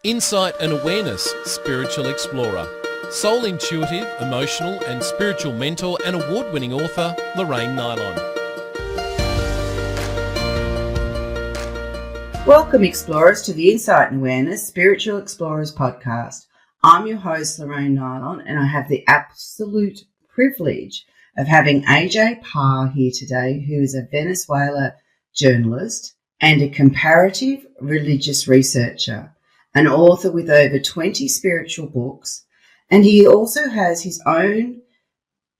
Insight and Awareness Spiritual Explorer. Soul intuitive, emotional and spiritual mentor and award-winning author, Lorraine Nilon. Welcome, explorers, to the Insight and Awareness Spiritual Explorers podcast. I'm your host, Lorraine Nilon, and I have the absolute privilege of having AJ Parr here today, who is a Venezuelan journalist and a comparative religious researcher, an author with over 20 spiritual books, and he also has his own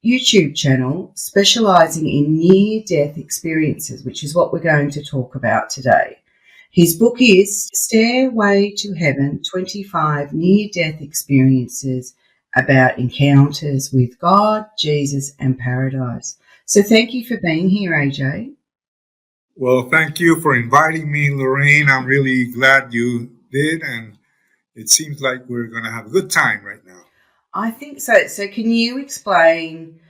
YouTube channel specializing in near-death experiences, which is what we're going to talk about today. His book is Stairway to Heaven, 25 Near-Death Experiences about encounters with God, Jesus, and paradise. So thank you for being here, AJ. Well, thank you for inviting me, Lorraine. I'm really glad you did, and it seems like we're going to have a good time right now. I think so. So can you explain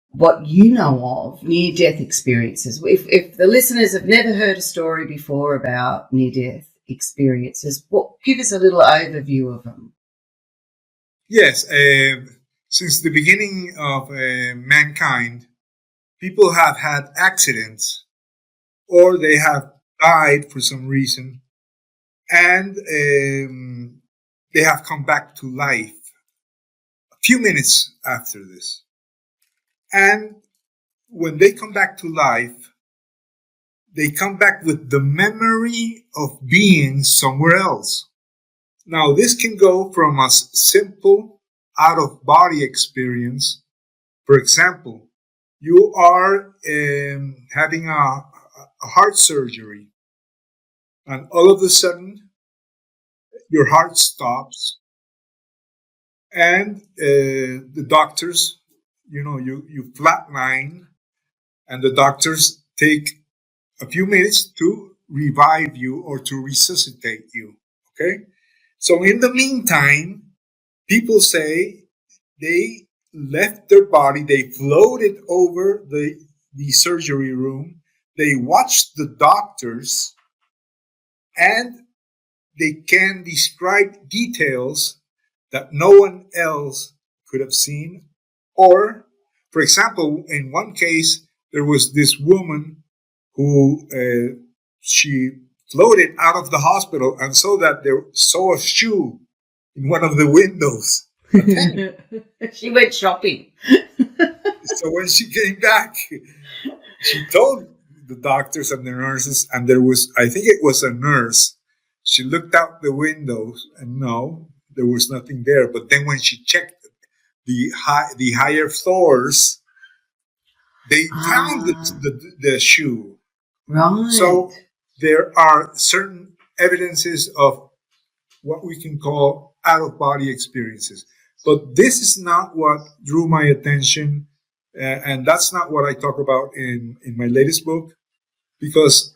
what you know of near-death experiences? If the listeners have never heard a story before about near-death experiences, give us a little overview of them. Yes, since the beginning of mankind, people have had accidents or they have died for some reason, and they have come back to life a few minutes after this. And when they come back to life, they come back with the memory of being somewhere else. Now, this can go from a simple out-of-body experience. For example, you are having a heart surgery, and all of a sudden, your heart stops, and the doctors, you flatline, and the doctors take a few minutes to revive you or to resuscitate you, okay? So in the meantime, people say they left their body, they floated over the surgery room, they watched the doctors, and they can describe details that no one else could have seen. Or, for example, in one case, there was this woman who she floated out of the hospital and saw a shoe in one of the windows. She went shopping. So when she came back, she told the doctors and the nurses, and I think it was a nurse. She looked out the windows and no, there was nothing there. But then when she checked the higher floors, they found the shoe. Right. So there are certain evidences of what we can call out-of-body experiences. But this is not what drew my attention, and that's not what I talk about in my latest book, because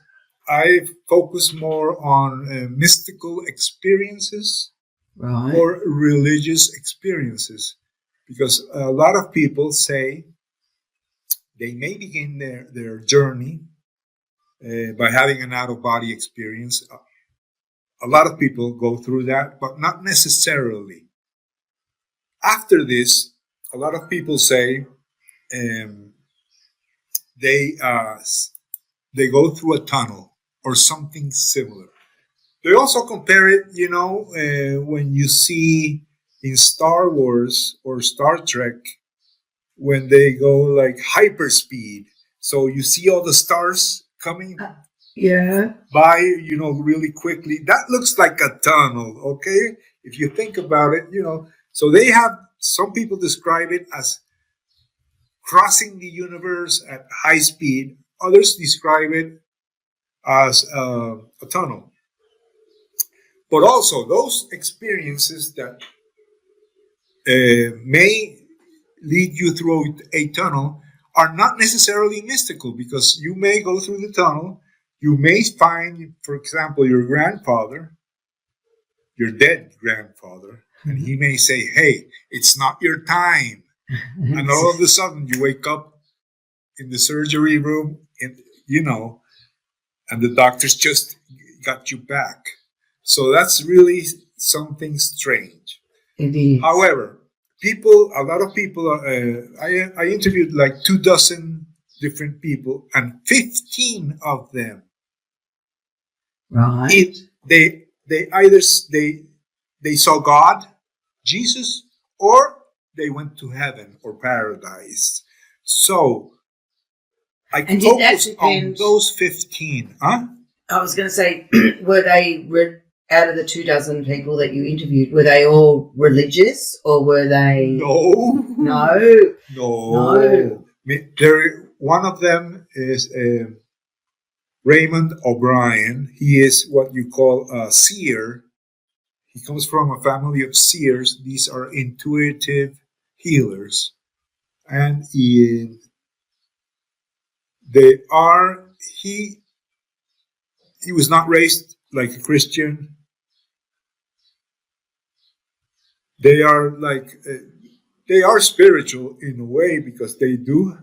I focus more on mystical experiences, right, or religious experiences, because a lot of people say they may begin their journey by having an out-of-body experience. A lot of people go through that, but not necessarily. After this, a lot of people say they go through a tunnel or something similar. They also compare it, when you see in Star Wars or Star Trek, when they go like hyperspeed. So you see all the stars coming by, really quickly. That looks like a tunnel, okay? If you think about it, So some people describe it as crossing the universe at high speed. Others describe it as a tunnel. But also, those experiences that may lead you through a tunnel are not necessarily mystical, because you may go through the tunnel, you may find, for example, your dead grandfather, and he may say, hey, it's not your time. And all of a sudden, you wake up in the surgery room, and the doctors just got you back. So that's really something strange. It is. However, a lot of people, I interviewed like 24 different people, and 15 of them, Right. they either they saw God, Jesus, or they went to heaven or paradise. So I And did that focused on depend- those 15. Huh? I was going to say, were they, out of the 24 people that you interviewed, were they all religious or were they... No. One of them is Raymond O'Brien. He is what you call a seer. He comes from a family of seers. These are intuitive healers. And he was not raised like a Christian. They are they are spiritual in a way because they do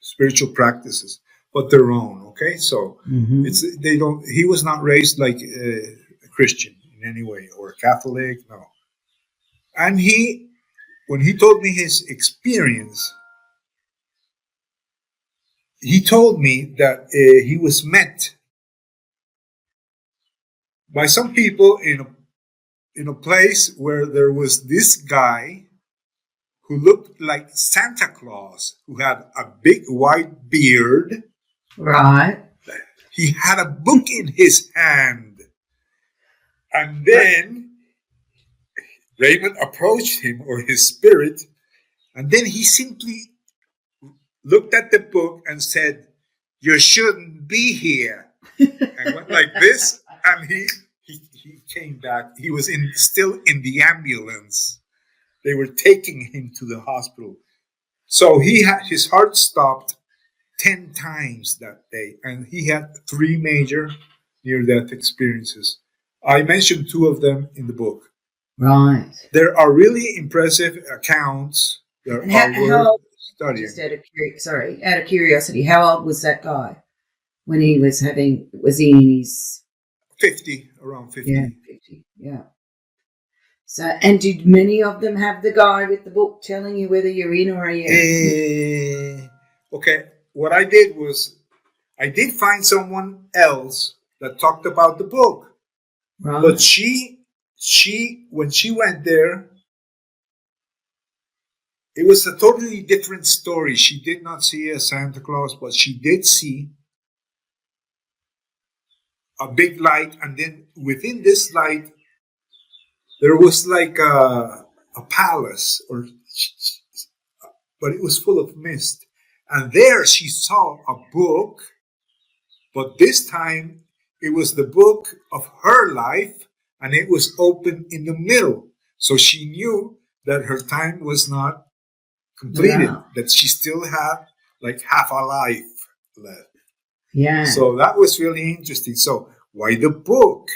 spiritual practices, but their own. Okay, so he was not raised like a Christian in any way or a Catholic. No, and when he told me his experience, he told me that he was met by some people in a place where there was this guy who looked like Santa Claus, who had a big white beard. Right. He had a book in his hand. And then Raymond approached him, or his spirit, and then he simply looked at the book and said, "You shouldn't be here." And went like this, and he came back. He was still in the ambulance. They were taking him to the hospital. So his heart stopped 10 times that day, and he had 3 major near-death experiences. I mentioned 2 of them in the book. Right. There are really impressive accounts that How old, studying. just out of curiosity, how old was that guy when he was he in his... 50, around 50. Yeah, 50, yeah. So, and did many of them have the guy with the book telling you whether you're in or are you? Okay, what I did was I did find someone else that talked about the book. Right. But when she went there, it was a totally different story. She did not see a Santa Claus, but she did see a big light, and then within this light, there was like a palace, but it was full of mist. And there she saw a book, but this time it was the book of her life, and it was open in the middle. So she knew that her time was not completed, that she still had like half a life left. Yeah. So that was really interesting. So why the book?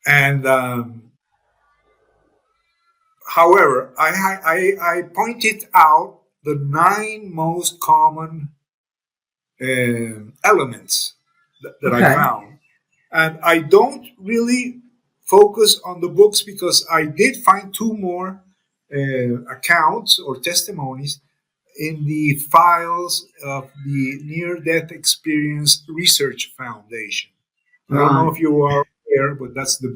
And however, I pointed out the 9 most common elements that I found. And I don't really focus on the books because I did find 2 more accounts or testimonies in the files of the Near-Death Experience Research Foundation. I don't know if you are aware, but that's the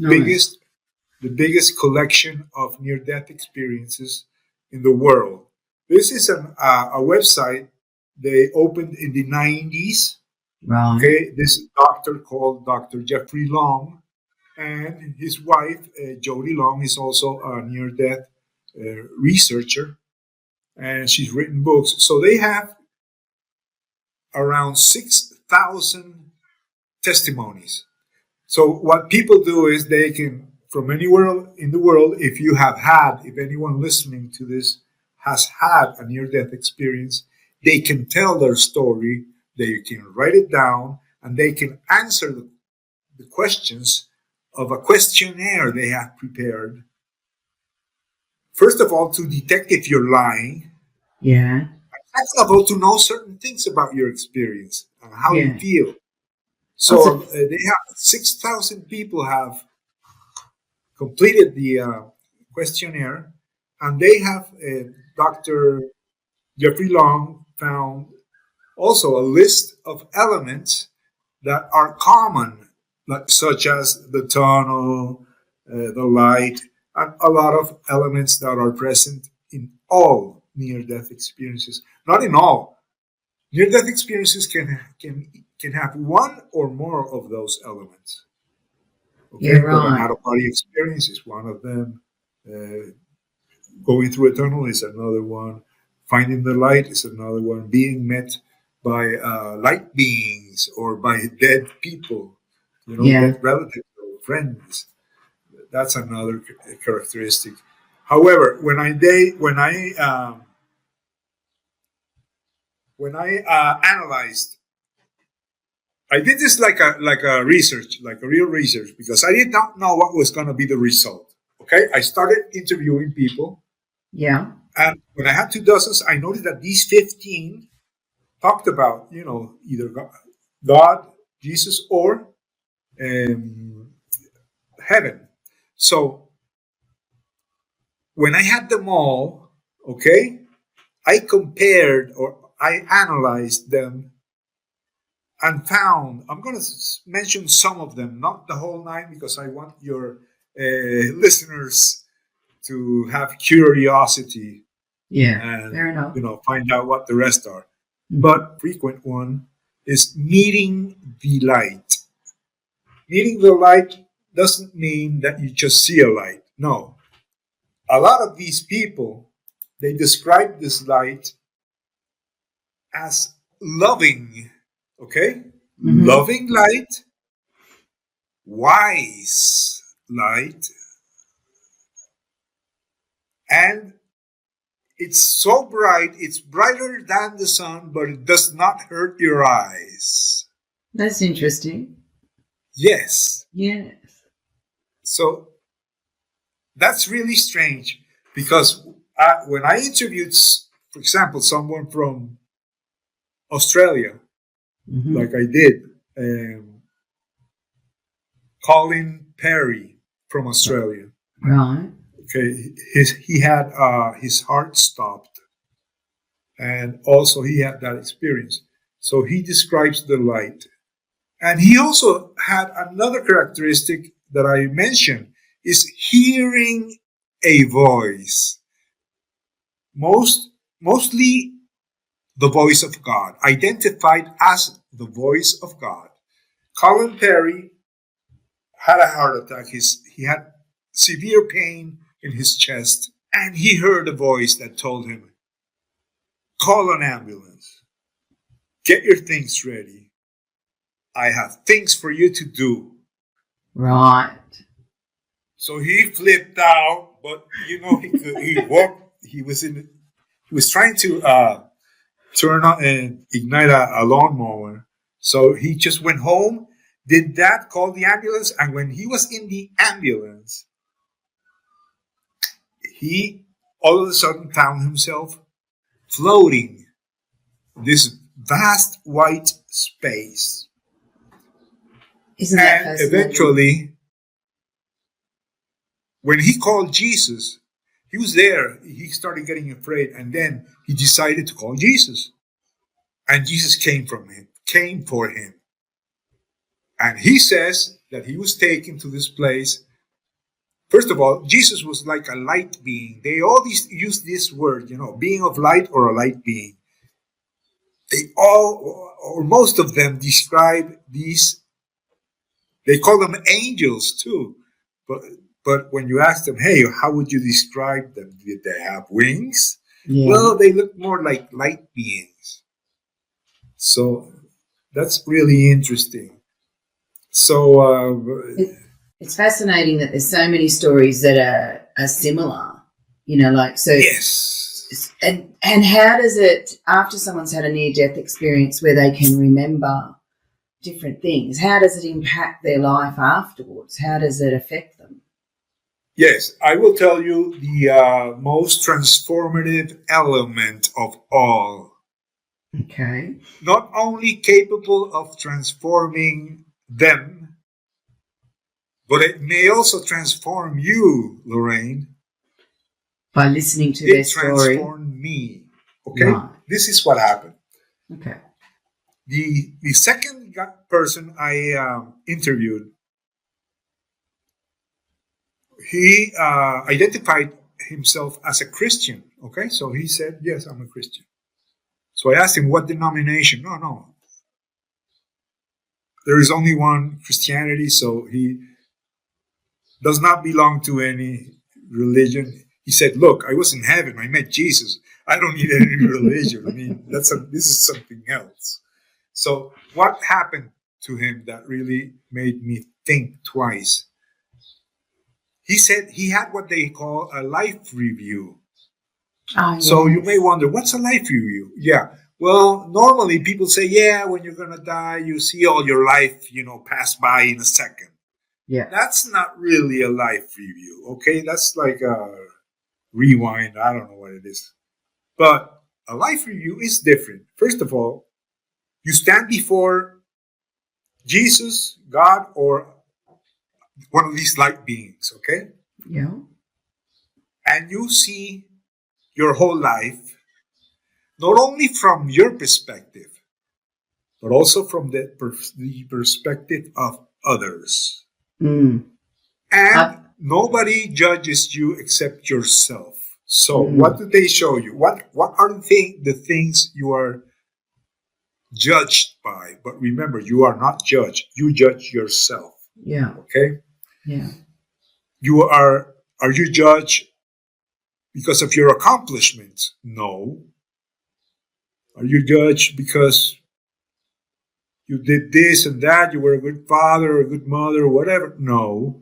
biggest collection of near-death experiences in the world. This is a website they opened in the 90s. Right. Okay, this doctor called Dr. Jeffrey Long, and his wife, Jody Long, is also a near-death researcher, and she's written books. So they have around 6,000 testimonies. So what people do is they can, from anywhere in the world, if anyone listening to this has had a near-death experience, they can tell their story, they can write it down, and they can answer the questions of a questionnaire they have prepared. First of all, to detect if you're lying. Yeah. Second of all, to know certain things about your experience and how you feel. So they have 6,000 people have completed the questionnaire, and they have Dr. Jeffrey Long found also a list of elements that are common, such as the tunnel, the light, and a lot of elements that are present in all near-death experiences. Not in all. Near-death experiences can have one or more of those elements. Okay, You're but an right. out-of-body experience is one of them. Going through a tunnel is another one. Finding the light is another one. Being met by light beings or by dead people, Yeah. dead relatives or friends. That's another characteristic. However, when I analyzed, I did this like a research, like a real research, because I did not know what was going to be the result. Okay, I started interviewing people, Yeah. and when I had 2 dozens, I noticed that these 15 talked about, either God, Jesus, or um, heaven. So when I had them all, okay, I compared or I analyzed them and found, I'm going to mention some of them, not the whole 9, because I want your listeners to have curiosity Yeah. and, Fair enough. find out what the rest are. Mhm. But frequent one is meeting the light. Meeting the light doesn't mean that you just see a light. No. A lot of these people, they describe this light as loving, okay? Mhm. Loving light, wise light, and it's so bright, it's brighter than the sun, but it does not hurt your eyes. That's interesting. Yes. Yes. So that's really strange because when I interviewed, for example, someone from Australia, Mhm. like I did, Colin Perry from Australia. Right. Okay, he had his heart stopped, and also he had that experience. So he describes the light, and he also had another characteristic that I mentioned is hearing a voice. Mostly the voice of God, identified as the voice of God. Colin Perry had a heart attack. He had severe pain in his chest, and he heard a voice that told him, call an ambulance. Get your things ready. I have things for you to do. Right. So he flipped out, but he walked. He was trying to turn on and ignite a lawnmower. So he just went home, did that, called the ambulance, and when he was in the ambulance, he all of a sudden found himself floating this vast white space. Isn't that And fascinating? eventually, when he called Jesus, he was there. He started getting afraid, and then he decided to call Jesus. And Jesus came for him. And he says that he was taken to this place. First of all, Jesus was like a light being. They always use this word, being of light or a light being. They all, or most of them, describe these. They call them angels too. But when you ask them, hey, how would you describe them? Did they have wings? Yeah. Well, they look more like light beings. So that's really interesting. So It's fascinating that there's so many stories that are similar. So yes. and how does it, after someone's had a near-death experience where they can remember different things, how does it impact their life afterwards? How does it affect them? Yes, I will tell you the most transformative element of all. Okay. Not only capable of transforming them, But it may also transform you, Lorraine. By listening to their It story. transformed me. Okay? Right. This is what happened. Okay. The second person I interviewed, he identified himself as a Christian. Okay? So he said, yes, I'm a Christian. So I asked him, what denomination? No. There is only one Christianity, so he does not belong to any religion. He said, look, I was in heaven. I met Jesus. I don't need any religion. I mean, this is something else. So what happened to him that really made me think twice? He said he had what they call a life review. Oh, So yes. you may wonder, what's a life review? Yeah. Well, normally people say, yeah, when you're going to die, you see all your life, pass by in a second. Yeah. That's not really a life review, okay? That's like a rewind. I don't know what it is. But a life review is different. First of all, you stand before Jesus, God, or one of these light beings, okay? Yeah. And you see your whole life, not only from your perspective, but also from the perspective of others. Mm. And nobody judges you except yourself. So what do they show you? What are the things you are judged by? But remember, you are not judged. You judge yourself. Yeah. Okay? Yeah. Are you judged because of your accomplishments? No. Are you judged because you did this and that, you were a good father or a good mother or whatever? No.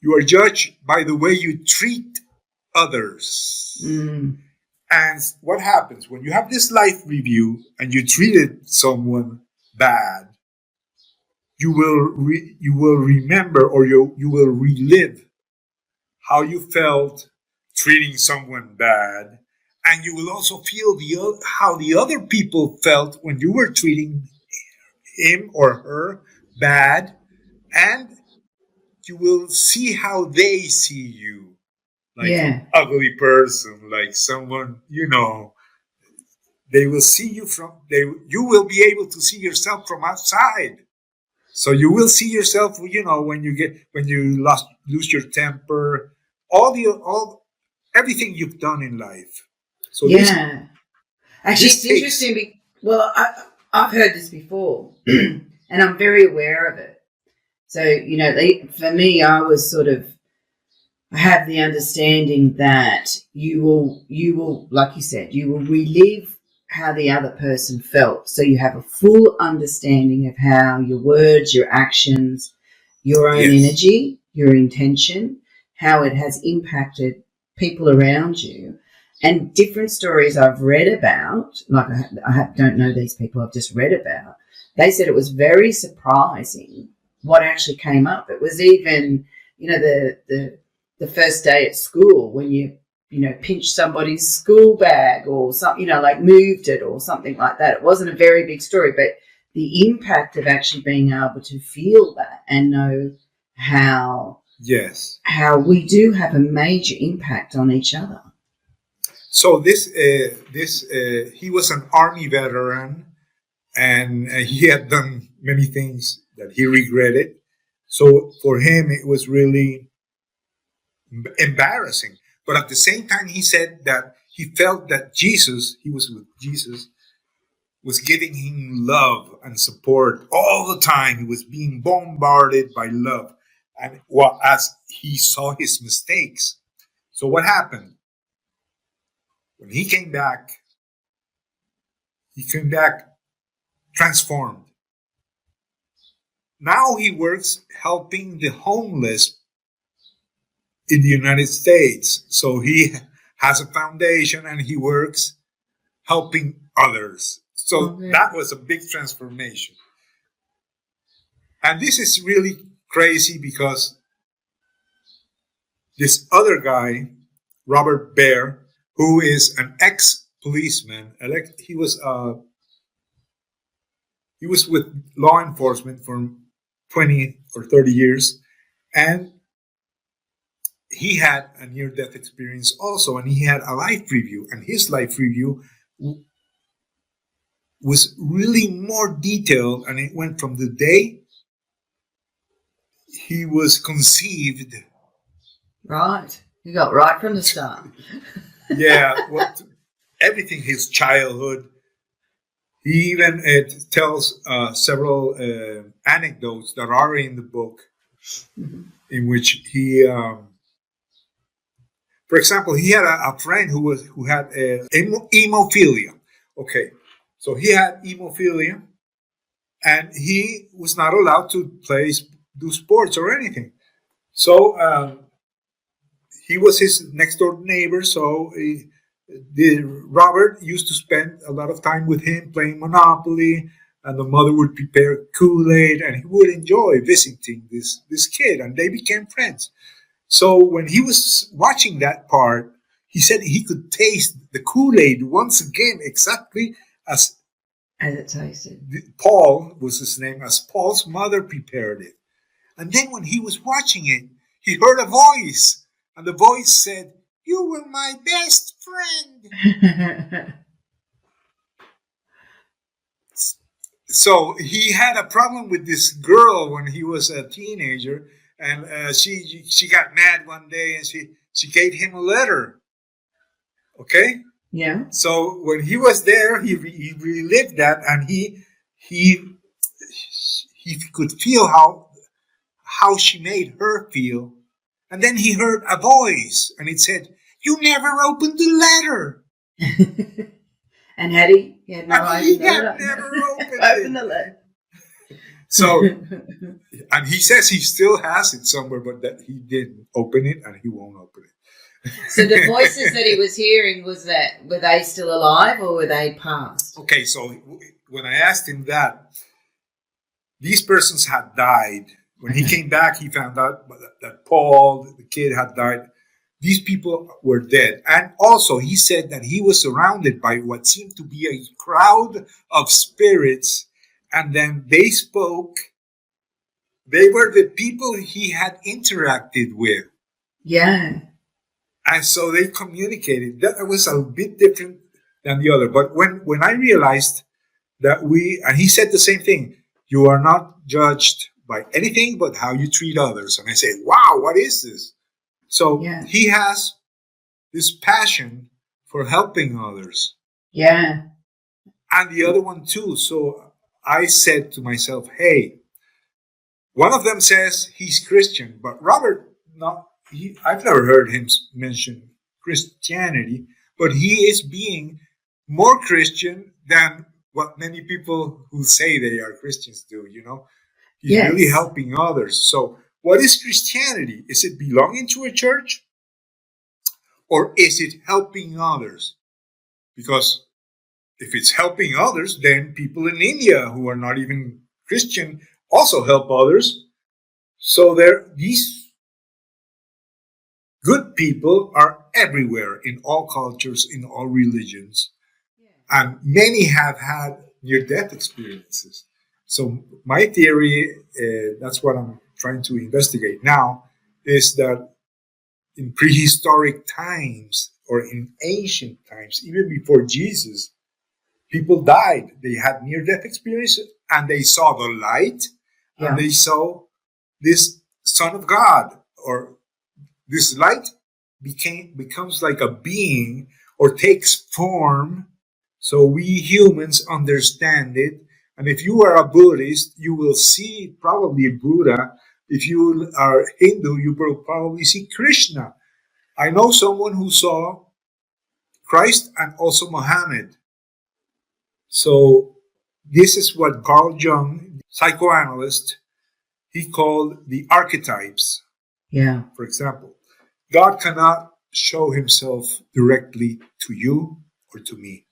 You are judged by the way you treat others. Mm. And what happens when you have this life review and you treated someone bad? You will remember, or you will relive how you felt treating someone bad, and you will also feel how the other people felt when you were treating him or her bad, and you will see how they see you, like an ugly person, like someone, they will see you you will be able to see yourself from outside. So you will see yourself, when you lose your temper, everything you've done in life. So Actually, it's interesting. Well, I've heard this before, and I'm very aware of it. So, for me, I have the understanding that you will, like you said, you will relive how the other person felt. So you have a full understanding of how your words, your actions, your own energy, your intention, how it has impacted people around you. And different stories I've read about, like don't know these people, I've just read about, they said it was very surprising what actually came up. It was even, the first day at school when you pinch somebody's school bag or something, like moved it or something like that. It wasn't a very big story, but the impact of actually being able to feel that and know how we do have a major impact on each other. So he was an army veteran, and he had done many things that he regretted. So for him, it was really embarrassing. But at the same time, he said that he felt that he was with Jesus, was giving him love and support all the time. He was being bombarded by love. And as he saw his mistakes. So what happened? When he came back transformed. Now he works helping the homeless in the United States. So he has a foundation and he works helping others. So that was a big transformation. And this is really crazy because this other guy, Robert Baer, who is an ex-policeman, he was with law enforcement for 20 or 30 years. And he had a near-death experience also, and he had a life review. And his life review was really more detailed, and it went from the day he was conceived. Right. You got right from the start. Yeah, everything, his childhood. He even tells several anecdotes that are in the book, in which he, for example, he had a friend who had hemophilia. Okay, so he had hemophilia, and he was not allowed to do sports or anything. So he was his next door neighbor. So Robert used to spend a lot of time with him playing Monopoly, and the mother would prepare Kool-Aid, and he would enjoy visiting this kid, and they became friends. So when he was watching that part, he said he could taste the Kool-Aid once again exactly as it tasted. Paul was his name, as Paul's mother prepared it. And then when he was watching it, he heard a voice, and the voice said, "You were my best friend." So he had a problem with this girl when he was a teenager, and she got mad one day, and she gave him a letter. Okay? Yeah. So when he was there, he relived that, and he could feel how she made her feel. And then he heard a voice, and it said, "You never opened the letter." And had he? He had no idea. He had never opened the letter. So, and he says he still has it somewhere, but that he didn't open it, and he won't open it. So the voices that he was hearing, were they still alive, or were they passed? Okay, so when I asked him that, these persons had died. When he came back, he found out that Paul, the kid, had died. These people were dead. And also, he said that he was surrounded by what seemed to be a crowd of spirits. And then they spoke. They were the people he had interacted with. Yeah. And so they communicated. That was a bit different than the other. But when I realized that and he said the same thing, you are not judged by anything but how you treat others. And I said, wow, what is this? So he has this passion for helping others. Yeah. And the other one too. So I said to myself, hey, one of them says he's Christian, but Robert, I've never heard him mention Christianity, but he is being more Christian than what many people who say they are Christians do, you know. He's really helping others. So what is Christianity? Is it belonging to a church? Or is it helping others? Because if it's helping others, then people in India who are not even Christian also help others. So these good people are everywhere, in all cultures, in all religions. And many have had near-death experiences. So my theory, that's what I'm trying to investigate now, is that in prehistoric times or in ancient times, even before Jesus, people died. They had near-death experiences, and they saw the light, and they saw this Son of God, or this light becomes like a being or takes form. So we humans understand it. And if you are a Buddhist, you will see probably Buddha. If you are Hindu, you will probably see Krishna. I know someone who saw Christ and also Muhammad. So this is what Carl Jung, psychoanalyst, he called the archetypes. Yeah. For example, God cannot show himself directly to you or to me.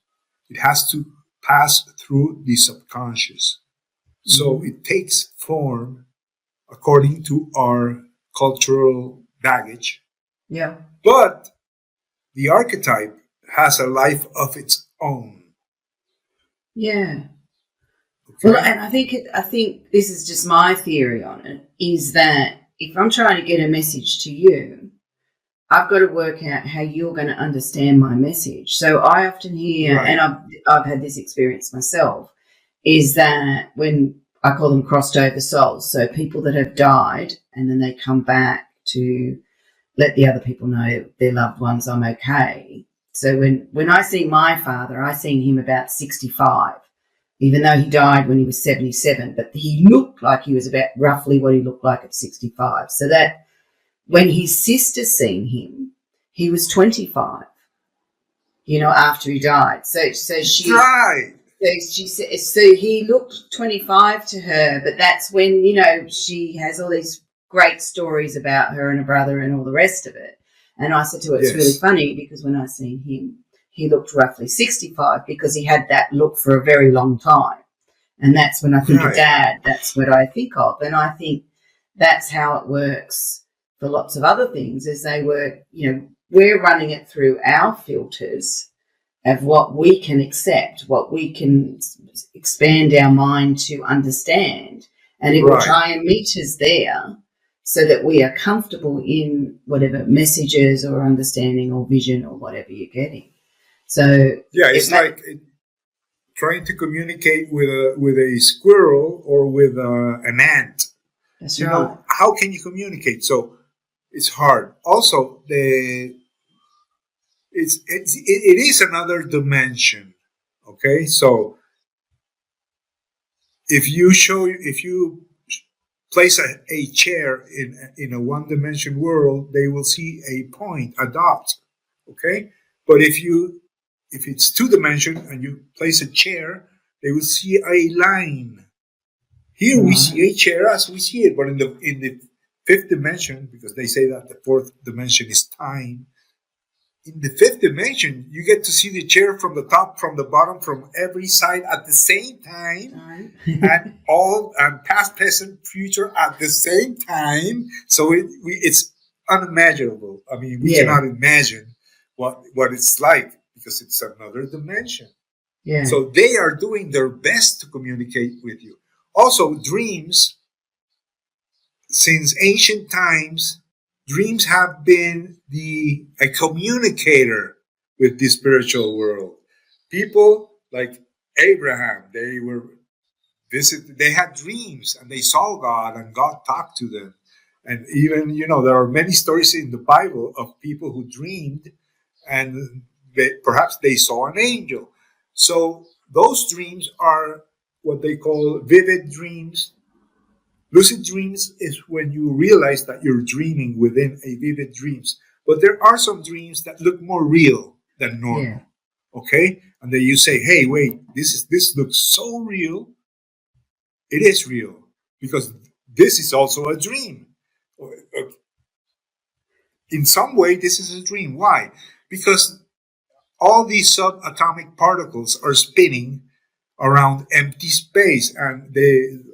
It has to pass through the subconscious. So it takes form according to our cultural baggage. Yeah. But the archetype has a life of its own. Yeah. Well, and I think this is just my theory on it, is that if I'm trying to get a message to you, I've got to work out how you're going to understand my message. So I often hear, Right. and I've had this experience myself, is that when I call them crossed over souls, so people that have died and then they come back to let the other people know, their loved ones, I'm okay. So when I see my father, I seen him about 65, even though he died when he was 77, but he looked like he was about roughly what he looked like at 65. So that when his sister seen him, he was 25, after he died. So she... Right. So she said, so he looked 25 to her, but that's when, she has all these great stories about her and her brother and all the rest of it. And I said to her, it's really funny because when I seen him, he looked roughly 65 because he had that look for a very long time. And that's when I think of Dad, that's what I think of. And I think that's how it works for lots of other things, as they work, we're running it through our filters of what we can accept, what we can expand our mind to understand, and it will try and meet us there so that we are comfortable in whatever messages or understanding or vision or whatever you're getting. So it's like trying to communicate with a squirrel or with an ant. That's right. How can you communicate? So it's hard. Also, it is another dimension. Okay, so if you place a chair in a one-dimension world, they will see a point, a dot. Okay, but if it's two-dimension and you place a chair, they will see a line. Here we see a chair as we see it, but in the fifth dimension, because they say that the fourth dimension is time. In the fifth dimension, you get to see the chair from the top, from the bottom, from every side at the same time, and past, present, future at the same time. So it's unimaginable. I mean, we cannot imagine what it's like because it's another dimension. Yeah. So they are doing their best to communicate with you. Also, dreams, since ancient times, dreams have been a communicator with the spiritual world. People like Abraham, they had dreams and they saw God and God talked to them. And even, there are many stories in the Bible of people who dreamed and perhaps they saw an angel. So those dreams are what they call vivid dreams. Lucid dreams is when you realize that you're dreaming within a vivid dreams. But there are some dreams that look more real than normal. Yeah. Okay? And then you say, hey, wait, this looks so real. It is real. Because this is also a dream. In some way, this is a dream. Why? Because all these subatomic particles are spinning around empty space, and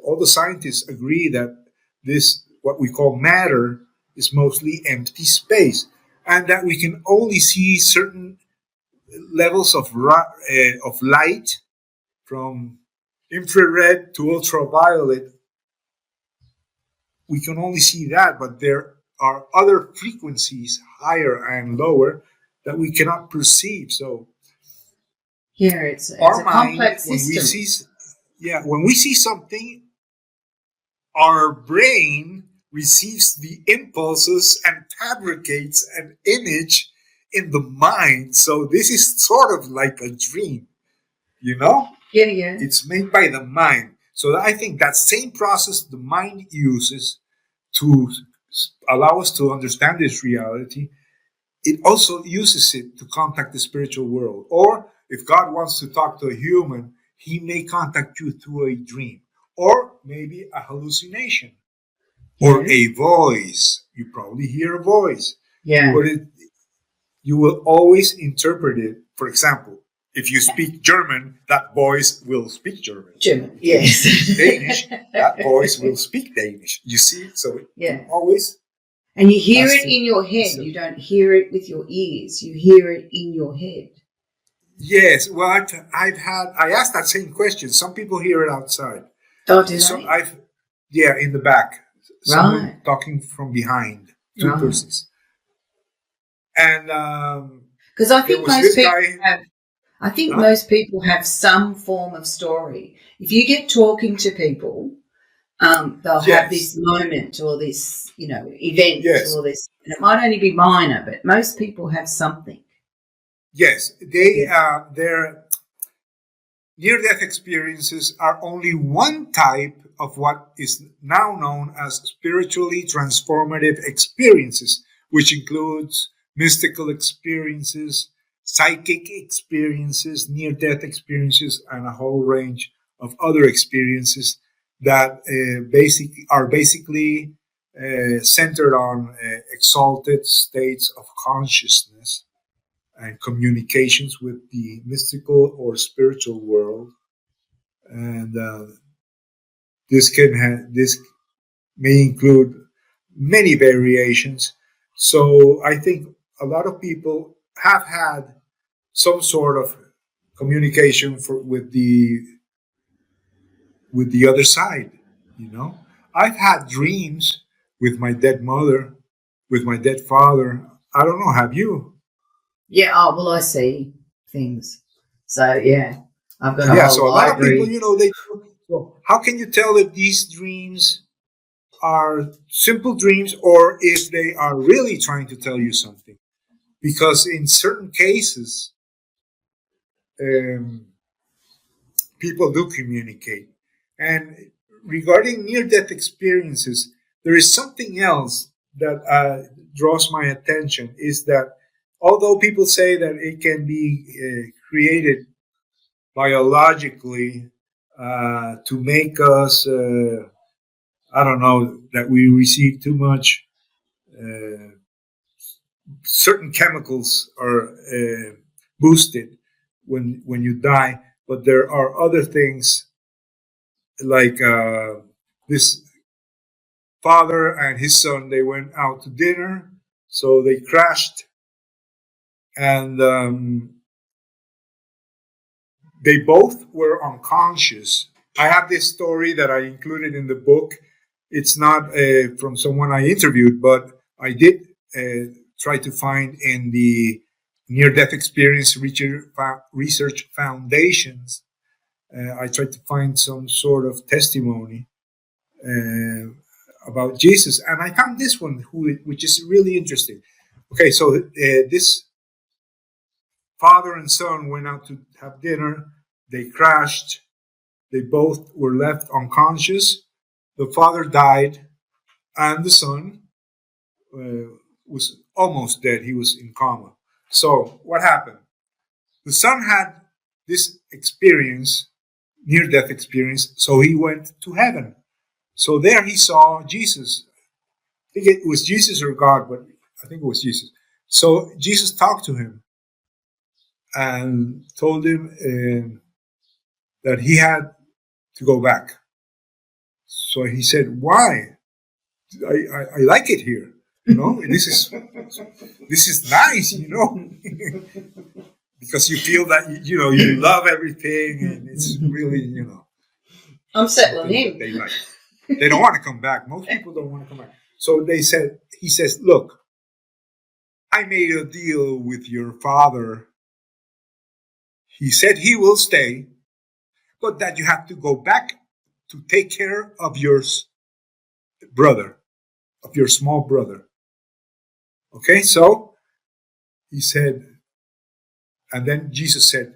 all the scientists agree that this, what we call matter, is mostly empty space, and that we can only see certain levels of light, from infrared to ultraviolet. We can only see that, but there are other frequencies, higher and lower, that we cannot perceive. So it's a complex system. When we see something, our brain receives the impulses and fabricates an image in the mind. So this is sort of like a dream, Yeah. It's made by the mind. So I think that same process the mind uses to allow us to understand this reality, it also uses it to contact the spiritual world. Or if God wants to talk to a human, he may contact you through a dream, or maybe a hallucination, or a voice. You probably hear a voice. Yeah. But you will always interpret it. For example, if you speak German, that voice will speak German. German, yes. If you speak Danish, that voice will speak Danish. You see? So you always... And you hear it in your head. You don't hear it with your ears. You hear it in your head. Yes, well, I asked that same question. Some people hear it outside. Oh, do So they? in the back, someone Right, talking from behind, two right. persons, and Because I there think was most this people guy. have. I think Huh? most people have some form of story. If you get talking to people, they'll have this Yes, moment or this, event yes, or this, and it might only be minor, but most people have something. yes. Yeah. Their near-death experiences are only one type of what is now known as spiritually transformative experiences, which includes mystical experiences, psychic experiences, near-death experiences, and a whole range of other experiences that are basically centered on exalted states of consciousness and communications with the mystical or spiritual world. And this may include many variations. So I think a lot of people have had some sort of communication with the other side. You know, I've had dreams with my dead mother, with my dead father. I don't know. Have you? Yeah. Oh, well, I see things. So, yeah, I've got a Yeah. whole So a lot of people, library. they. So how can you tell if these dreams are simple dreams or if they are really trying to tell you something? Because in certain cases, um, people do communicate. And regarding near death experiences, there is something else that draws my attention is that although people say that it can be created biologically to make us, I don't know, that we receive too much. Certain chemicals are boosted when you die, but there are other things like this father and his son. They went out to dinner, so they crashed, and they both were unconscious. I have this story that I included in the book. It's not from someone I interviewed, but I did try to find in the near death experience research foundations. I tried to find some sort of testimony uh, about Jesus, and I found this one, which is really interesting. Okay, so this father and son went out to have dinner. They crashed. They both were left unconscious. The father died, and the son was almost dead. He was in coma. So, what happened? The son had this experience, near death experience, so he went to heaven. So, there he saw Jesus. I think it was Jesus or God, but I think it was Jesus. So, Jesus talked to him and told him that he had to go back. So he said, "Why? I like it here. This is nice. Because you feel that you love everything, and it's really I'm settling something that in. they like. They don't want to come back. Most people don't want to come back. So he says, look, I made a deal with your father. He said he will stay, but that you have to go back to take care of your brother, of your small brother. Okay, so he said, and then Jesus said,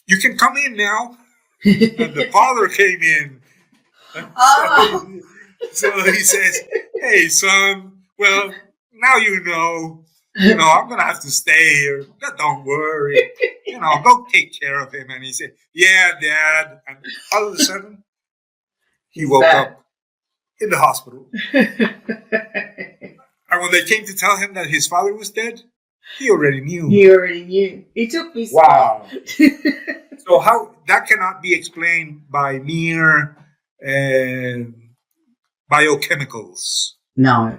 you can come in now. And the father came in. Oh, So he says, hey, son, well, now I'm going to have to stay here. But don't worry. Go take care of him. And he said, yeah, Dad. And all of a sudden, he he's woke back. up in the hospital. And when they came to tell him that his father was dead, he already knew. He already knew. He took me. Wow. So how that cannot be explained by mere biochemicals. No,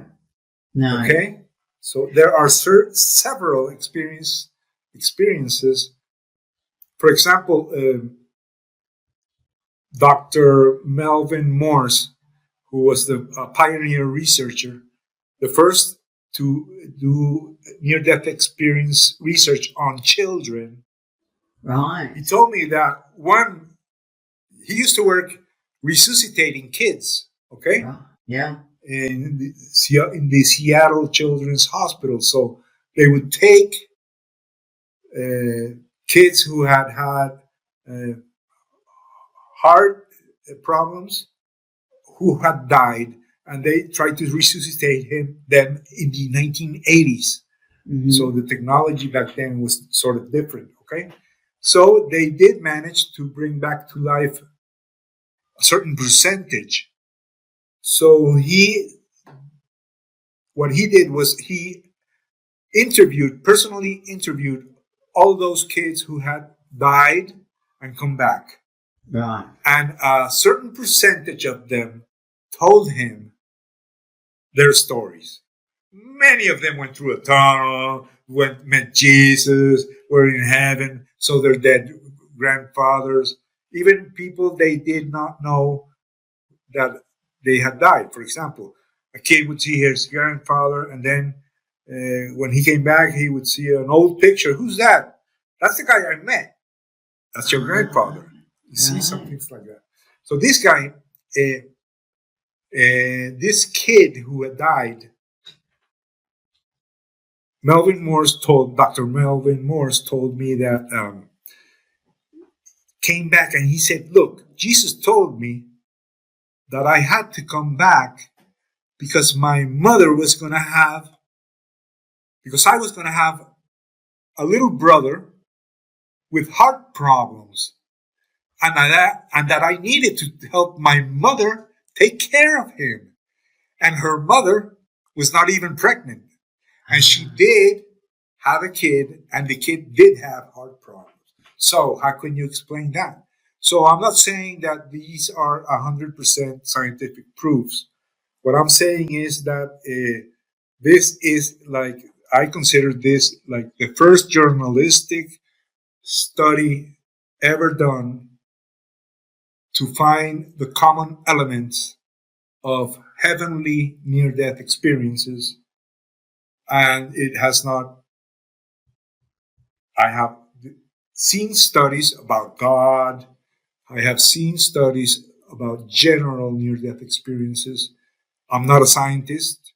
no. Okay, so there are several experiences For example, Dr. Melvin Morse, who was the pioneer researcher, the first to do near-death experience research on children. Right. He told me that he used to work resuscitating kids, okay? Right. Yeah. In the Seattle Children's Hospital. So they would take kids who had heart problems, who had died, and they tried to resuscitate them in the 1980s. Mm-hmm. So the technology back then was sort of different, okay? So they did manage to bring back to life a certain percentage. So what he did was he personally interviewed all those kids who had died and come back. Right. And a certain percentage of them told him their stories. Many of them went through a tunnel, met Jesus, were in heaven, saw their dead grandfathers, even people they did not know that they had died. For example, a kid would see his grandfather, and then when he came back, he would see an old picture. Who's that? That's the guy I met. That's your grandfather. You see some things like that. So this guy, this kid who had died, Dr. Melvin Morse told me that came back and he said, look, Jesus told me that I had to come back because I was going to have a little brother with heart problems, and that I needed to help my mother take care of him. And her mother was not even pregnant. And she did have a kid, and the kid did have heart problems. So how can you explain that? So I'm not saying that these are 100% scientific proofs. What I'm saying is that this is I consider this like the first journalistic study ever done to find the common elements of heavenly near-death experiences. And it has not, I have seen studies about God. I have seen studies about general near-death experiences. I'm not a scientist,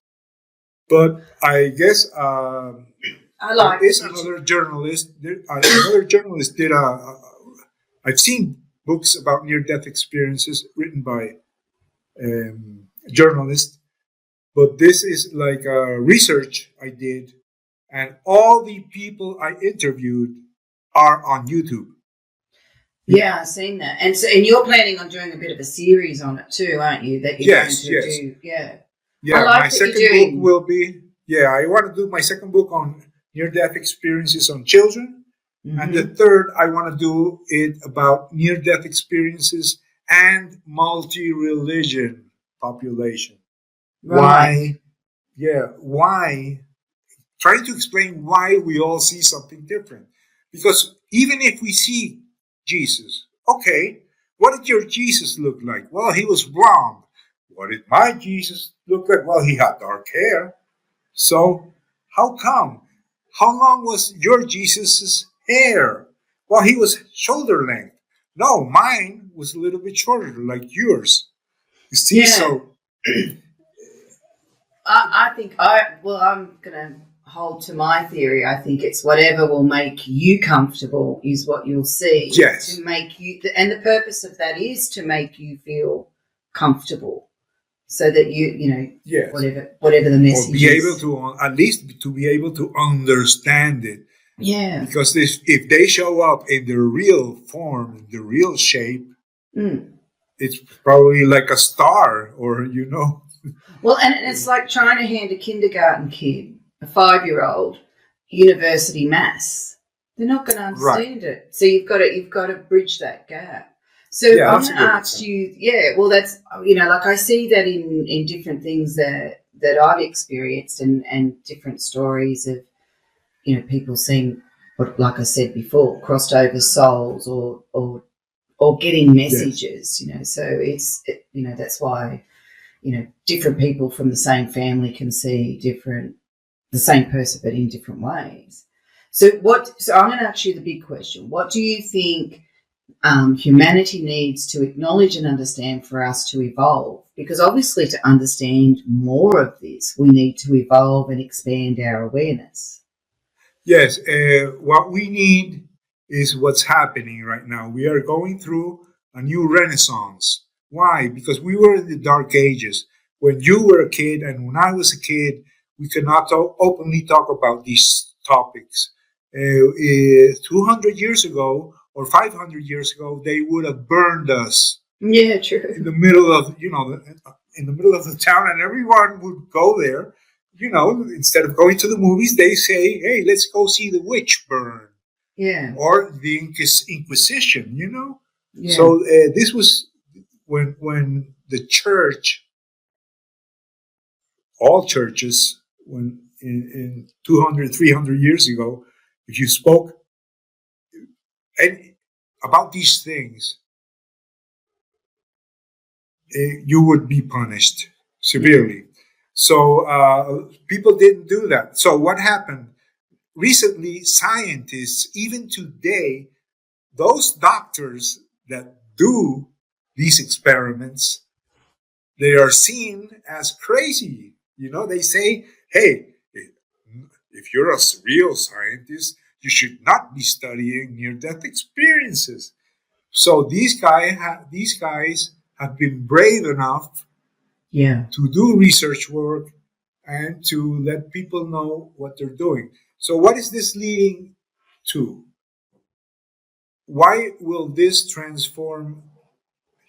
but I guess another journalist did I've seen books about near-death experiences written by journalists, but this is like research I did, and all the people I interviewed are on YouTube. Yeah, I've seen that. And you're planning on doing a bit of a series on it too, aren't you? That you're going to do. Yeah. Yeah, my second book will be, I want to do my second book on near-death experiences on children. Mm-hmm. And the third, I want to do it about near-death experiences and multi-religion population. Right. Why? Trying to explain why we all see something different. Because even if we see Jesus, okay, what did your Jesus look like? Well, he was blonde. What did my Jesus look like? Well, he had dark hair. So how come? How long was your Jesus' hair? Well, he was shoulder length. No, mine was a little bit shorter, like yours. You see, so I think I'm going to hold to my theory. I think it's whatever will make you comfortable is what you'll see. Yes. To make you, and the purpose of that is to make you feel comfortable, so that yes. whatever the message or be is. able to, at least to be able to understand it. Yeah. Because if they show up in their real form, in the real shape, it's probably like a star, or Well, and it's like trying to hand a kindergarten kid, a 5-year-old, university maths. They're not going to understand it. So you've got to bridge that gap. So I'm going to ask you, that's, like I see that in different things that I've experienced and different stories of, people seeing what, like I said before, crossed over souls or getting messages, So that's why, different people from the same family can see the same person, but in different ways. So I'm going to ask you the big question. What do you think humanity needs to acknowledge and understand for us to evolve? Because obviously to understand more of this, we need to evolve and expand our awareness. Yes, what we need is what's happening right now. We are going through a new renaissance. Why? Because we were in the dark ages. When you were a kid and when I was a kid, we could not openly talk about these topics. 200 years ago or 500 years ago, they would have burned us. Yeah, true. In the middle of, in the middle of the town, and everyone would go there. Instead of going to the movies, they say, hey, let's go see the witch burn. Yeah. Or the Inquisition, Yeah. So this was when the church, all churches, when in 200, 300 years ago, if you spoke about these things, you would be punished severely. So people didn't do that. So what happened? Recently, scientists, even today, those doctors that do these experiments, they are seen as crazy. They say, hey, if you're a real scientist, you should not be studying near-death experiences. So these guys have been brave enough to do research work and to let people know what they're doing. So what is this leading to? Why will this transform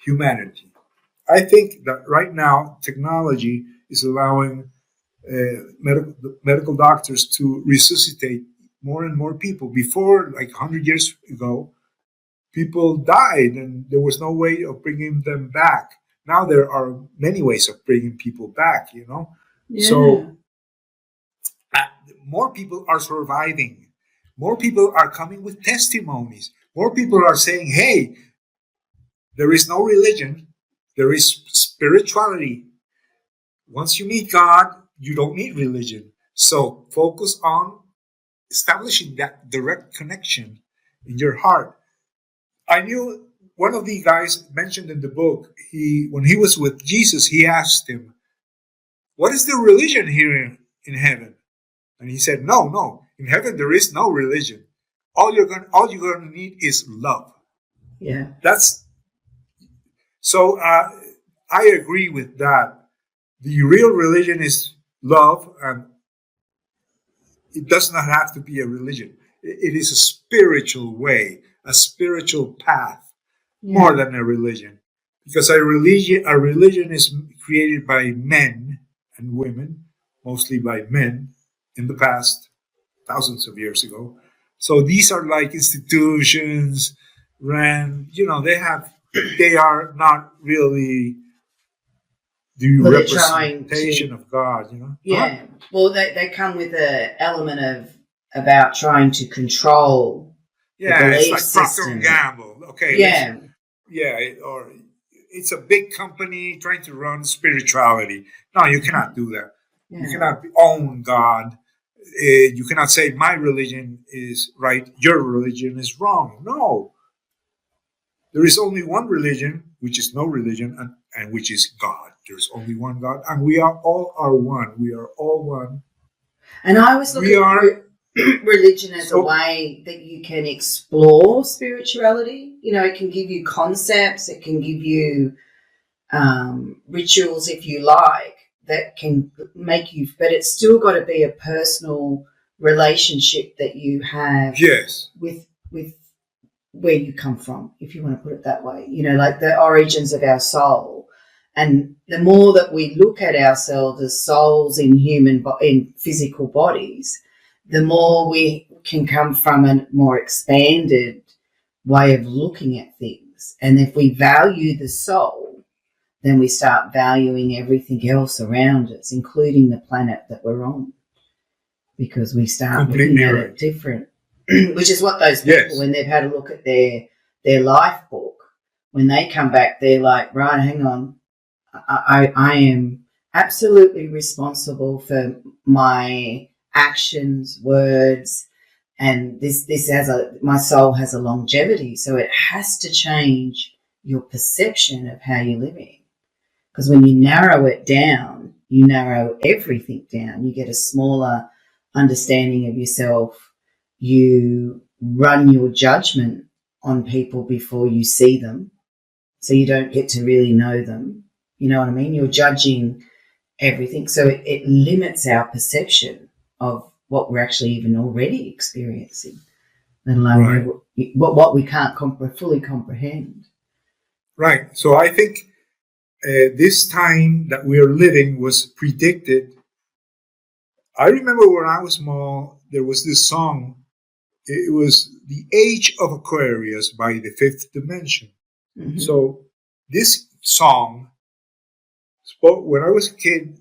humanity? I think that right now technology is allowing medical doctors to resuscitate more and more people. Before, like 100 years ago, people died and there was no way of bringing them back. Now there are many ways of bringing people back, Yeah. So more people are surviving. More people are coming with testimonies. More people are saying, hey, there is no religion. There is spirituality. Once you meet God, you don't need religion. So focus on establishing that direct connection in your heart. I knew one of the guys mentioned in the book, when he was with Jesus, he asked him, what is the religion here in heaven? And he said, no, in heaven there is no religion. All you're going to need is love. Yeah. So I agree with that. The real religion is love, and it does not have to be a religion. It is a spiritual way, a spiritual path, more than a religion. Because a religion is created by men and women, mostly by men in the past, thousands of years ago. So these are like institutions, they are not really the representation of God, Yeah. Well, they come with an element of about trying to control the belief it's like Procter and Gamble. Okay. Or it's a big company trying to run spirituality. No, you cannot do that. Yeah. You cannot own God. You cannot say my religion is right, your religion is wrong. No. There is only one religion, which is no religion, and which is God. There's only one God, and we are all one. We are all one. And I always look at religion as a way that you can explore spirituality. It can give you concepts, it can give you rituals, if you like, that can make you, but it's still got to be a personal relationship that you have with where you come from, if you want to put it that way, like the origins of our soul. And the more that we look at ourselves as souls in in physical bodies, the more we can come from a more expanded way of looking at things. And if we value the soul, then we start valuing everything else around us, including the planet that we're on, because we start looking at it different. which is what those people, Yes. when they've had a look at their life book, when they come back, they're like, right, hang on, I am absolutely responsible for my actions, words, and this has my soul has a longevity, so it has to change your perception of how you're living. Because when you narrow it down, you narrow everything down. You get a smaller understanding of yourself. You run your judgment on people before you see them, so you don't get to really know them. You know what I mean? You're judging everything. So it limits our perception of what we're actually even already experiencing, let alone what we can't fully comprehend. Right. So I think this time that we are living was predicted. I remember when I was small, there was this song. It was The Age of Aquarius by the Fifth Dimension. Mm-hmm. So this song spoke when I was a kid.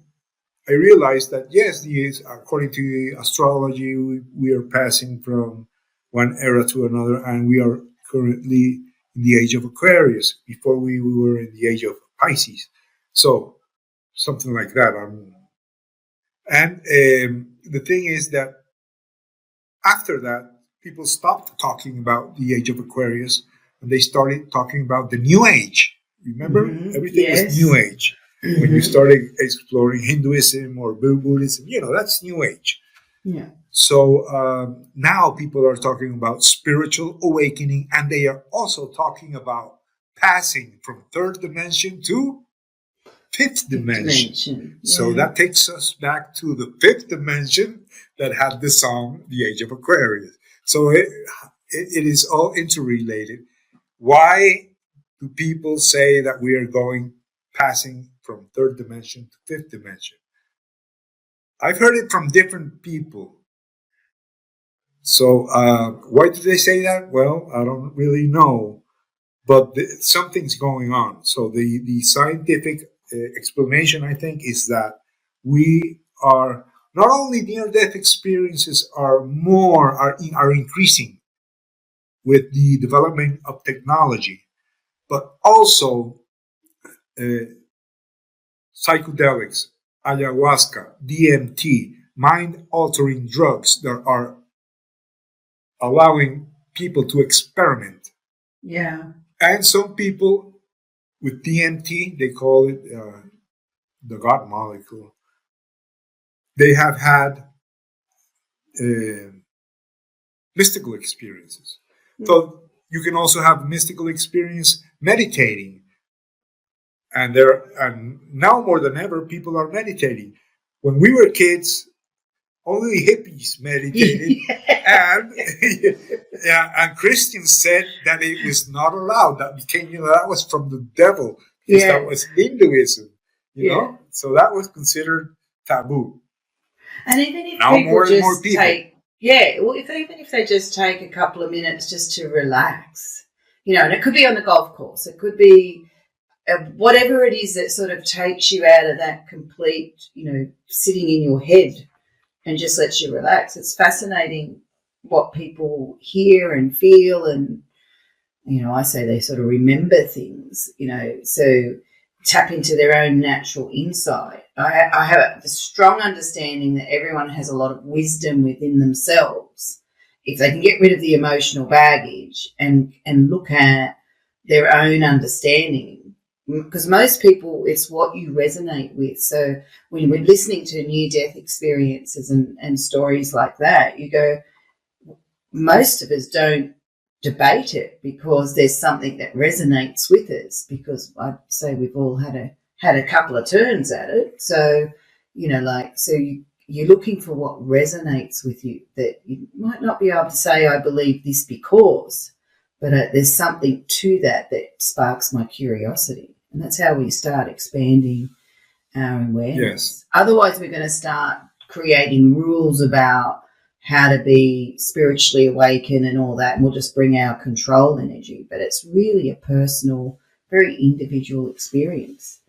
I realized that yes, according to astrology, we are passing from one era to another, and we are currently in the age of Aquarius. Before we were in the age of Pisces, so something like that. And the thing is that after that, people stopped talking about the age of Aquarius, and they started talking about the New Age. Remember, everything was New Age. Mm-hmm. When you started exploring Hinduism or Buddhism, that's New Age. Yeah. So now people are talking about spiritual awakening, and they are also talking about passing from third dimension to fifth dimension. Yeah. So that takes us back to the fifth dimension that had the song The Age of Aquarius. So it is all interrelated. Why do people say that we are passing from third dimension to fifth dimension? I've heard it from different people. So why do they say that? Well, I don't really know, but something's going on. So the scientific explanation, I think, is that we are not only near-death experiences are increasing with the development of technology, but also psychedelics, ayahuasca, DMT, mind-altering drugs that are allowing people to experiment. Yeah. And some people with DMT, they call it the God molecule, they have had mystical experiences. Mm. So you can also have mystical experience meditating. And now more than ever, people are meditating. When we were kids, only hippies meditated, and Christians said that it was not allowed. That became, that was from the devil, because that was Hinduism, you know. So that was considered taboo. And even if now people just take, even if they just take a couple of minutes just to relax, and it could be on the golf course, it could be whatever it is that sort of takes you out of that complete, sitting in your head and just lets you relax. It's fascinating what people hear and feel, and, I say they sort of remember things, so tap into their own natural insight. I have a strong understanding that everyone has a lot of wisdom within themselves. If they can get rid of the emotional baggage and look at their own understanding, because most people, it's what you resonate with. So when we're listening to near-death experiences and stories like that, you go, most of us don't debate it because there's something that resonates with us, because I'd say we've all had a couple of turns at it. So, you're looking for what resonates with you, that you might not be able to say, I believe this because, but there's something to that sparks my curiosity. And that's how we start expanding our awareness. Yes. Otherwise, we're going to start creating rules about how to be spiritually awakened and all that, and we'll just bring our control energy. But it's really a personal, very individual experience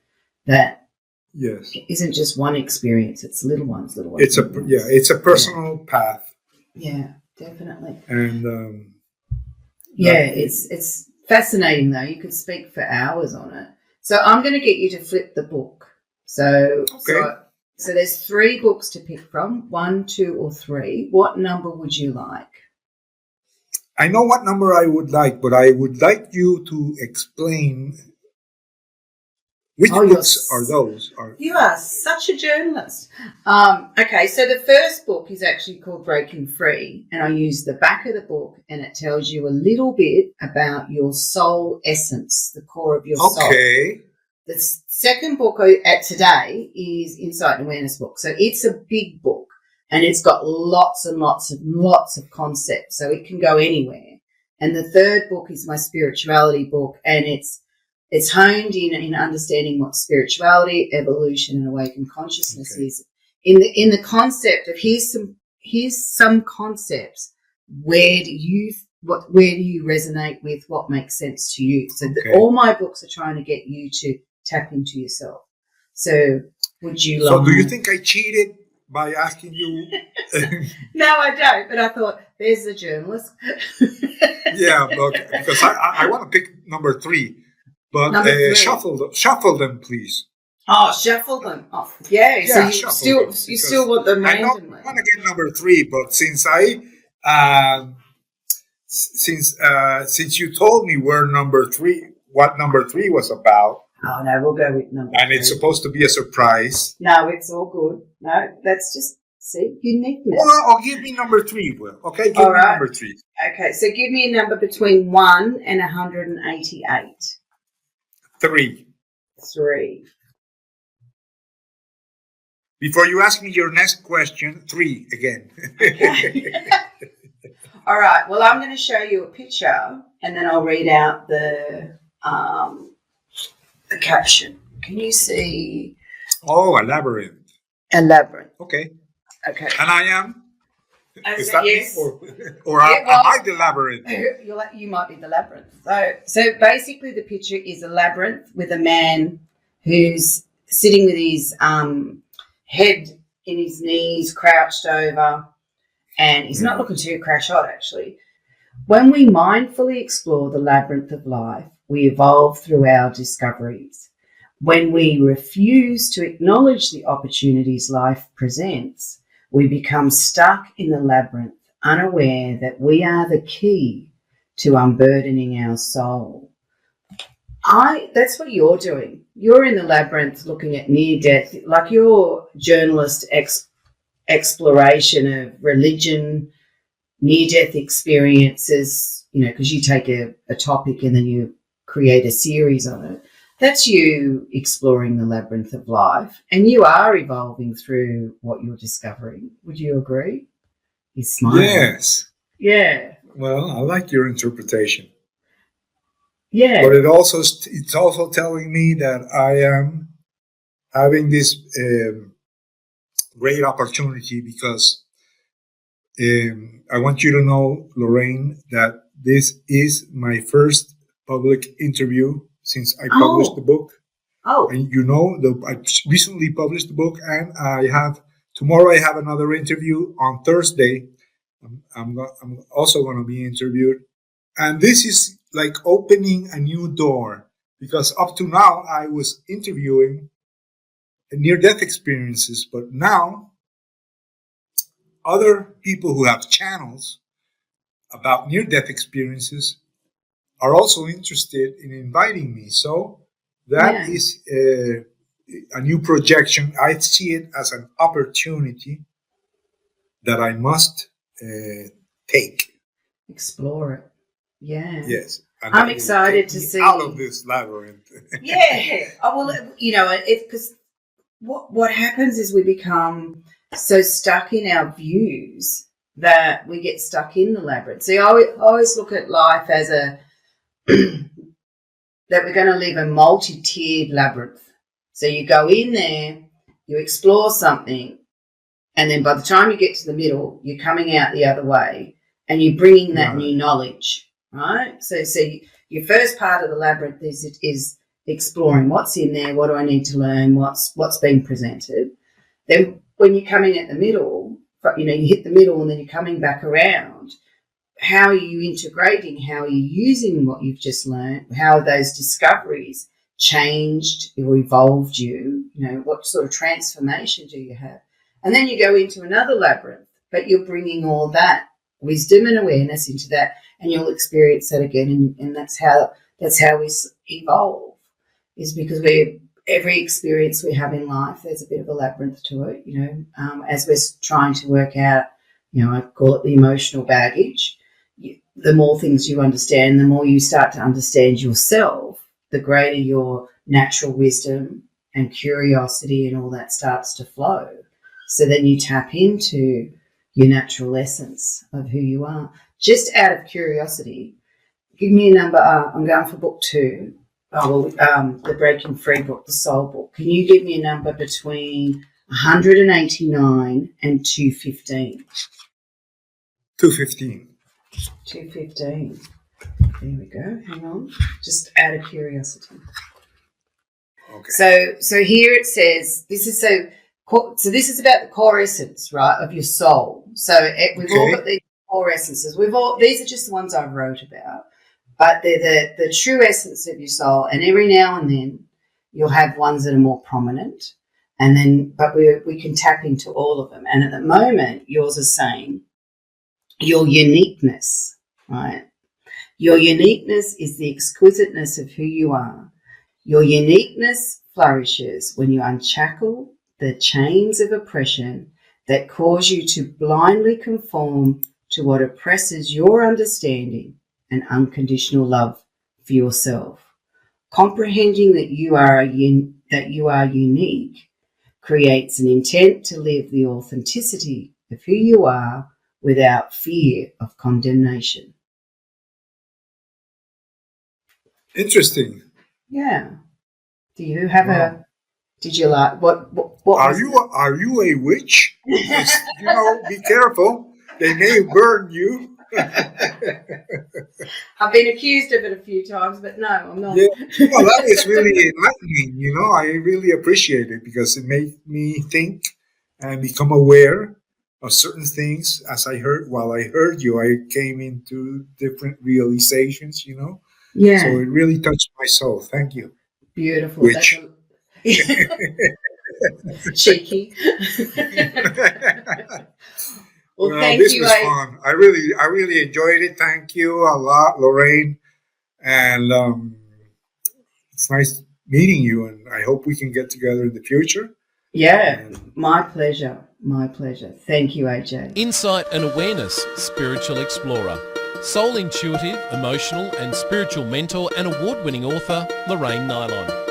that isn't just one experience. It's little ones. It's a personal path. Yeah. Definitely. And it's fascinating though. You could speak for hours on it. So I'm going to get you to flip the book. So there's 3 books to pick from, 1, 2, or 3. What number would you like? I know what number I would like, but I would like you to explain which books are those. You are such a journalist. Okay, so the first book is actually called Breaking Free, and I use the back of the book, and it tells you a little bit about your soul essence, the core of your soul. Okay. The second book at today is Insight and Awareness book. So it's a big book, and it's got lots and lots of concepts, so it can go anywhere. And the third book is my spirituality book, and it's honed in understanding what spirituality, evolution, and awakened consciousness is. In the concept of here's some concepts. Where do you resonate with? What makes sense to you? So all my books are trying to get you to tap into yourself. So would you? So do you think I cheated by asking you? No, I don't. But I thought there's a journalist. Yeah, because I want to pick number 3. But shuffle them, please. Oh, shuffle them. Oh, yeah. So you still want them randomly. I want to get number 3, but since since you told me what number 3 was about. Oh no, we'll go with number 3. And it's supposed to be a surprise. No, it's all good. No, that's just uniqueness. Well, give me number 3, Will. Okay, give me number 3. Okay, so give me a number between 1 and 188. 3. Before you ask me your next question, 3 again. Okay. All right. Well, I'm going to show you a picture, and then I'll read out the caption. Can you see? Oh, a labyrinth. A labyrinth. Okay. Okay. And I am? Is that yes. Me? Or am I the labyrinth? You might be the labyrinth. So basically the picture is a labyrinth with a man who's sitting with his head in his knees, crouched over, and he's not looking too crash-hot, actually. When we mindfully explore the labyrinth of life, we evolve through our discoveries. When we refuse to acknowledge the opportunities life presents, we become stuck in the labyrinth, unaware that we are the key to unburdening our soul. That's what you're doing. You're in the labyrinth looking at near-death, like your journalist exploration of religion, near-death experiences, because you take a topic and then you create a series on it. That's you exploring the labyrinth of life, and you are evolving through what you're discovering. Would you agree? He's smiling. Yes. Yeah. Well, I like your interpretation. Yeah. But it's also telling me that I am having this great opportunity because I want you to know, Lorraine, that this is my first public interview since I published the book. Oh. And I recently published the book, and tomorrow I have another interview on Thursday. I'm also going to be interviewed. And this is like opening a new door, because up to now I was interviewing near-death experiences, but now other people who have channels about near-death experiences are also interested in inviting me. So that is a new projection. I see it as an opportunity that I must take. Explore it. Yeah. Yes. And I'm excited to see out of this labyrinth. Yeah. Oh, well, because what happens is we become so stuck in our views that we get stuck in the labyrinth. See, I always look at life as that we're going to live a multi-tiered labyrinth. So you go in there, you explore something, and then by the time you get to the middle, you're coming out the other way, and you're bringing that new knowledge, right? So your first part of the labyrinth is exploring what's in there, what do I need to learn, what's being presented. Then when you come in at the middle, you hit the middle and then you're coming back around. How are you integrating? How are you using what you've just learned? How are those discoveries changed or evolved you? What sort of transformation do you have? And then you go into another labyrinth, but you're bringing all that wisdom and awareness into that, and you'll experience that again. And that's how we evolve, is because every experience we have in life, there's a bit of a labyrinth to it, as we're trying to work out, I call it the emotional baggage. The more things you understand, the more you start to understand yourself, the greater your natural wisdom and curiosity and all that starts to flow. So then you tap into your natural essence of who you are. Just out of curiosity, give me a number. I'm going for book 2. The Breaking Free book, the Soul book. Can you give me a number between 189 and 215? 215. 215. There we go. Hang on. Just out of curiosity. Okay. So here it says this is about the core essence, right, of your soul. So we've all got these core essences. These are just the ones I wrote about, but they're the true essence of your soul. And every now and then you'll have ones that are more prominent, but we can tap into all of them. And at the moment, yours is saying your uniqueness, right? Your uniqueness is the exquisiteness of who you are. Your uniqueness flourishes when you unshackle the chains of oppression that cause you to blindly conform to what oppresses your understanding and unconditional love for yourself. Comprehending that you are unique creates an intent to live the authenticity of who you are without fear of condemnation. Interesting. Yeah. Do you have did you like what are you a witch? Be careful. They may burn you. I've been accused of it a few times, but no, I'm not. Yeah. Well, that is really enlightening. I really appreciate it because it made me think and become aware of certain things. While I heard you, I came into different realizations, Yeah. So it really touched my soul. Thank you. Beautiful. Witch. Cheeky. Well, thank this you. was fun. I really enjoyed it. Thank you a lot, Lorraine. And it's nice meeting you. And I hope we can get together in the future. Yeah, my pleasure. My pleasure. Thank you, AJ. Insight and awareness, spiritual explorer. Soul intuitive, emotional and spiritual mentor and award-winning author, Lorraine Nilon.